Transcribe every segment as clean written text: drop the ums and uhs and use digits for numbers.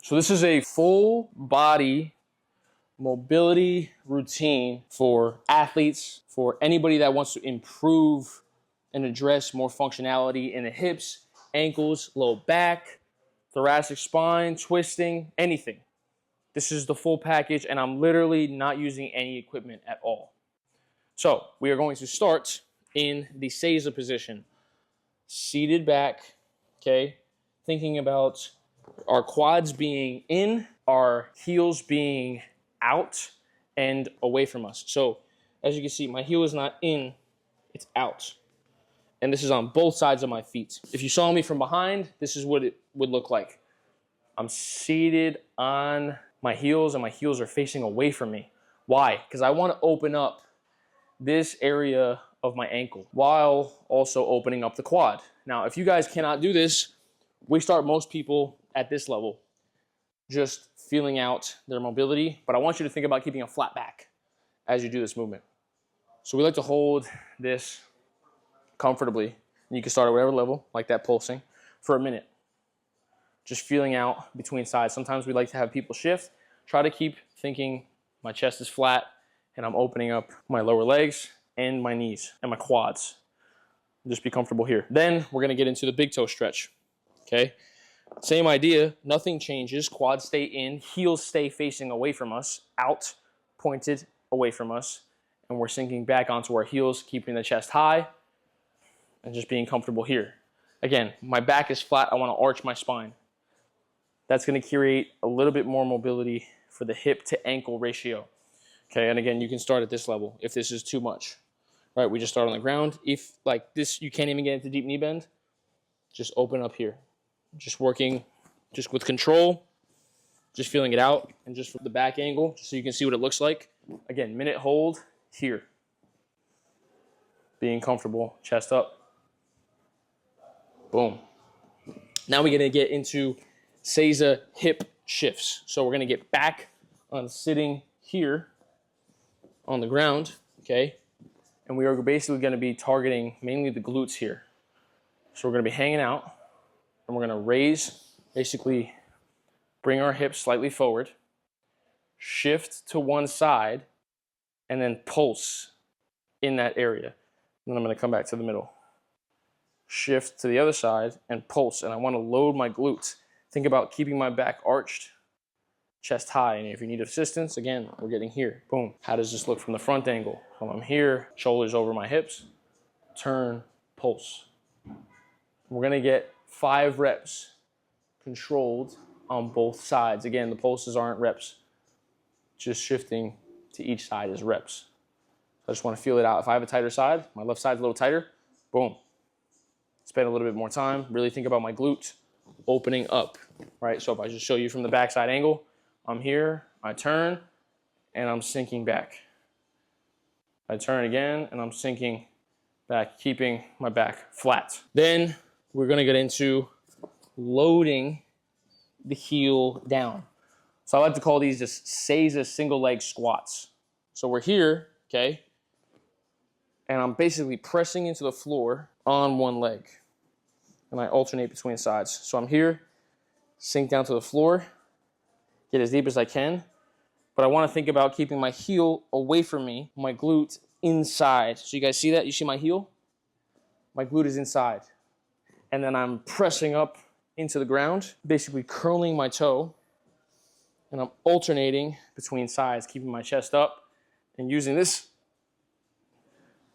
So this is a full body mobility routine for athletes, for anybody that wants to improve and address more functionality in the hips, ankles, low back, thoracic spine, twisting, anything. This is the full package, and I'm literally not using any equipment at all. So we are going to start in the Seiza position, seated back, okay, thinking about our quads being in, our heels being out and away from us. So as you can see, my heel is not in, it's out. And this is on both sides of my feet. If you saw me from behind, this is what it would look like. I'm seated on my heels and my heels are facing away from me. Why? Because I want to open up this area of my ankle while also opening up the quad. Now, if you guys cannot do this, we start most people at this level, just feeling out their mobility. But I want you to think about keeping a flat back as you do this movement. So we like to hold this comfortably. And you can start at whatever level, like that pulsing, for a minute. Just feeling out between sides. Sometimes we like to have people shift. Try to keep thinking my chest is flat and I'm opening up my lower legs and my knees and my quads. Just be comfortable here. Then we're gonna get into the big toe stretch, okay? Same idea, nothing changes. Quads stay in, heels stay facing away from us, out, pointed away from us, and we're sinking back onto our heels, keeping the chest high and just being comfortable here. Again, my back is flat, I wanna arch my spine. That's gonna create a little bit more mobility for the hip to ankle ratio. Okay, and again, you can start at this level if this is too much. Right, we just start on the ground. If like this, you can't even get into deep knee bend, just open up here. Just working, just with control, just feeling it out, and just from the back angle, just so you can see what it looks like. Again, minute hold here. Being comfortable, chest up. Boom. Now we're gonna get into Seiza hip shifts. So we're gonna get back on sitting here on the ground, okay? And we are basically gonna be targeting mainly the glutes here. So we're gonna be hanging out and we're gonna raise, basically bring our hips slightly forward, shift to one side, and then pulse in that area. And then I'm gonna come back to the middle. Shift to the other side and pulse. And I wanna load my glutes. Think about keeping my back arched, chest high. And if you need assistance, again, we're getting here. Boom. How does this look from the front angle? When I'm here, shoulders over my hips, turn, pulse. We're gonna get 5 reps controlled on both sides. Again, the pulses aren't reps. Just shifting to each side is reps. So I just wanna feel it out. If I have a tighter side, my left side's a little tighter, boom. Spend a little bit more time. Really think about my glute opening up, right? So if I just show you from the backside angle, I'm here, I turn, and I'm sinking back. I turn again, and I'm sinking back, keeping my back flat. Then we're gonna get into loading the heel down. So I like to call these just Seiza single leg squats. So we're here, okay? And I'm basically pressing into the floor on one leg. And I alternate between sides. So I'm here, sink down to the floor, get as deep as I can, but I wanna think about keeping my heel away from me, my glute inside. So you guys see that? You see my heel? My glute is inside. And then I'm pressing up into the ground, basically curling my toe, and I'm alternating between sides, keeping my chest up and using this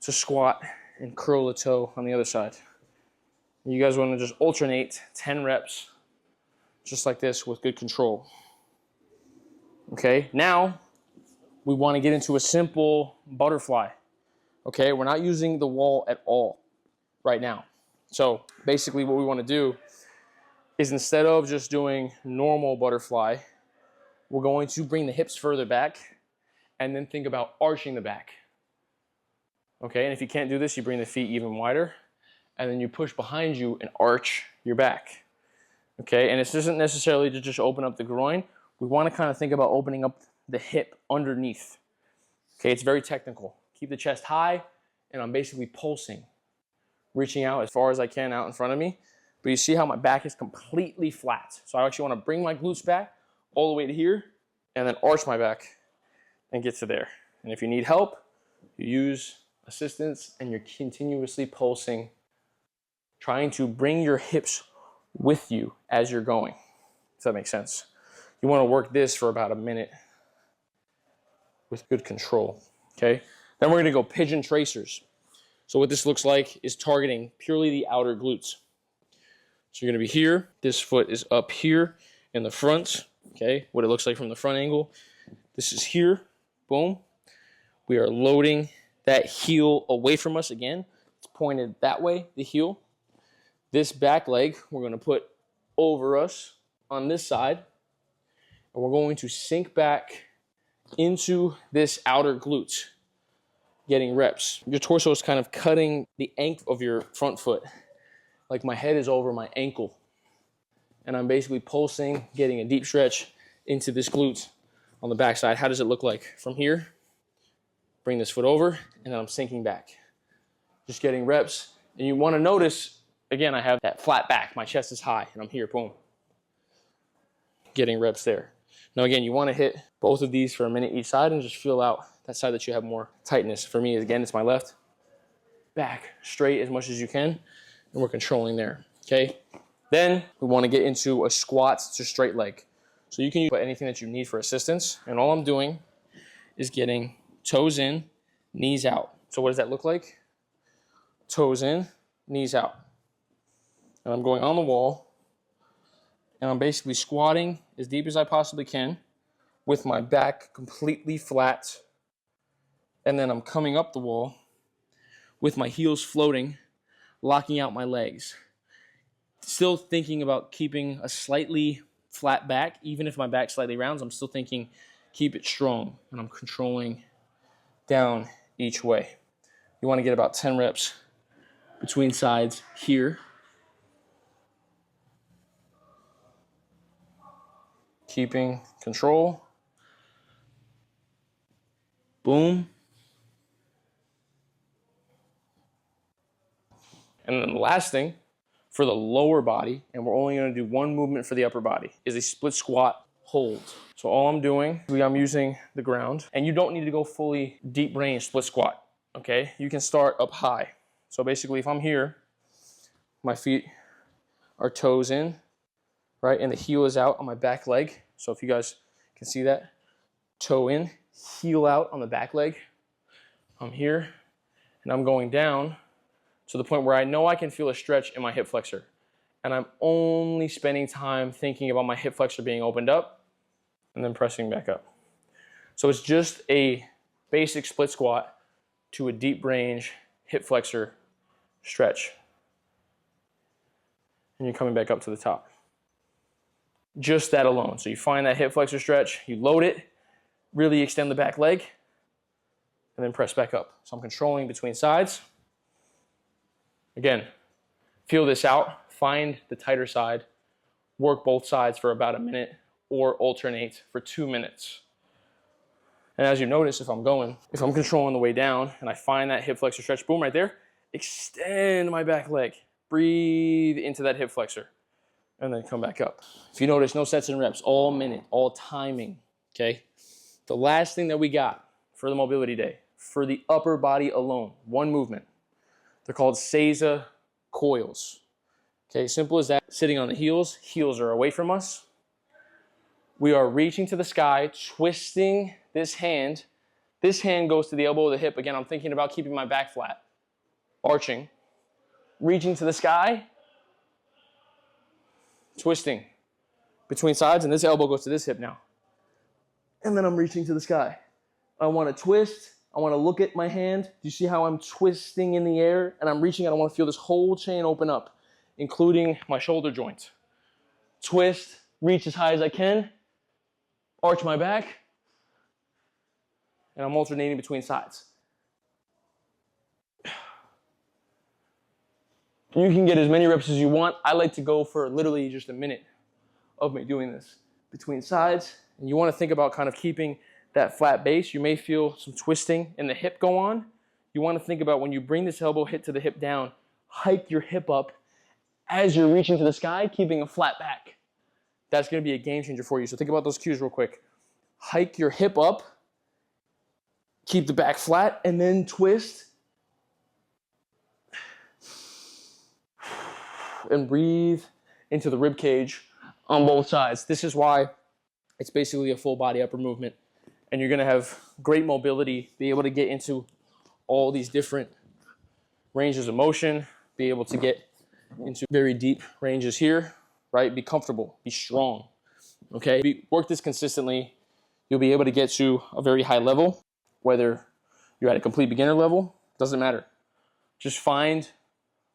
to squat and curl the toe on the other side. You guys want to just alternate 10 reps just like this with good control. Okay, now we want to get into a simple butterfly. Okay, we're not using the wall at all right now. So basically what we want to do is instead of just doing normal butterfly, we're going to bring the hips further back and then think about arching the back. Okay, and if you can't do this, you bring the feet even wider and then you push behind you and arch your back. Okay, and this isn't necessarily to just open up the groin. We want to kind of think about opening up the hip underneath. Okay, it's very technical. Keep the chest high, and I'm basically pulsing, reaching out as far as I can out in front of me, But you see how my back is completely flat. So I actually want to bring my glutes back all the way to here and then arch my back and get to there. And if you need help, you use assistance and you're continuously pulsing, trying to bring your hips with you as you're going. Does that make sense? You want to work this for about a minute with good control, okay? Then we're going to go pigeon tracers. So what this looks like is targeting purely the outer glutes. So you're going to be here. This foot is up here in the front, okay? What it looks like from the front angle. This is here, boom. We are loading that heel away from us again. It's pointed that way, the heel. This back leg, we're going to put over us on this side. And we're going to sink back into this outer glute, getting reps. Your torso is kind of cutting the ankle of your front foot. Like my head is over my ankle. And I'm basically pulsing, getting a deep stretch into this glute on the back side. How does it look like? From here, bring this foot over, and then I'm sinking back. Just getting reps. And you want to notice, again, I have that flat back. My chest is high, and I'm here, boom. Getting reps there. Now, again, you want to hit both of these for a minute each side and just feel out that side that you have more tightness. For me, again, it's my left. Back straight as much as you can, and we're controlling there, okay? Then we want to get into a squat to straight leg. So you can use anything that you need for assistance, and all I'm doing is getting toes in, knees out. So what does that look like? Toes in, knees out. And I'm going on the wall, and I'm basically squatting as deep as I possibly can with my back completely flat. And then I'm coming up the wall with my heels floating, locking out my legs. Still thinking about keeping a slightly flat back. Even if my back slightly rounds, I'm still thinking keep it strong. And I'm controlling down each way. You want to get about 10 reps between sides here. Keeping control. Boom. And then the last thing for the lower body, and we're only going to do one movement for the upper body, is a split squat hold. So all I'm doing, I'm using the ground, and you don't need to go fully deep range split squat, okay? You can start up high. So basically if I'm here, my feet are toes in, right? And the heel is out on my back leg. So if you guys can see that, toe in, heel out on the back leg. I'm here, and I'm going down to the point where I know I can feel a stretch in my hip flexor. And I'm only spending time thinking about my hip flexor being opened up and then pressing back up. So it's just a basic split squat to a deep range hip flexor stretch. And you're coming back up to the top. Just that alone. So you find that hip flexor stretch, you load it, really extend the back leg, and then press back up. So I'm controlling between sides. Again, feel this out, find the tighter side, work both sides for about a minute, or alternate for 2 minutes. And as you notice, if I'm controlling the way down and I find that hip flexor stretch, boom, right there, extend my back leg, breathe into that hip flexor, and then come back up. If you notice, no sets and reps, all minute, all timing, okay? The last thing that we got for the mobility day, for the upper body alone, one movement. They're called Seiza coils. Okay, simple as that. Sitting on the heels are away from us. We are reaching to the sky, twisting this hand. This hand goes to the elbow of the hip. Again, I'm thinking about keeping my back flat. Arching, reaching to the sky, twisting between sides, and this elbow goes to this hip now. And then I'm reaching to the sky. I want to twist. I want to look at my hand. Do you see how I'm twisting in the air? And I'm reaching, and I want to feel this whole chain open up, including my shoulder joint. Twist, reach as high as I can, arch my back, and I'm alternating between sides. You can get as many reps as you want. I like to go for literally just a minute of me doing this between sides. And you want to think about kind of keeping that flat base. You may feel some twisting in the hip go on. You want to think about when you bring this elbow hit to the hip down, hike your hip up as you're reaching to the sky, keeping a flat back. That's going to be a game changer for you. So think about those cues real quick. Hike your hip up, keep the back flat, and then twist. And breathe into the rib cage on both sides. This is why it's basically a full body upper movement. And you're going to have great mobility, be able to get into all these different ranges of motion, be able to get into very deep ranges here, right? Be comfortable, be strong, okay? Work this consistently. You'll be able to get to a very high level, whether you're at a complete beginner level, doesn't matter. Just find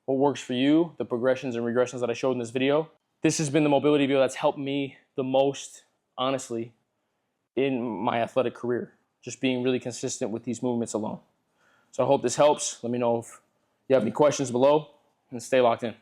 what works for you, the progressions and regressions that I showed in this video. This has been the mobility video that's helped me the most, honestly, in my athletic career, just being really consistent with these movements alone. So I hope this helps. Let me know if you have any questions below, and stay locked in.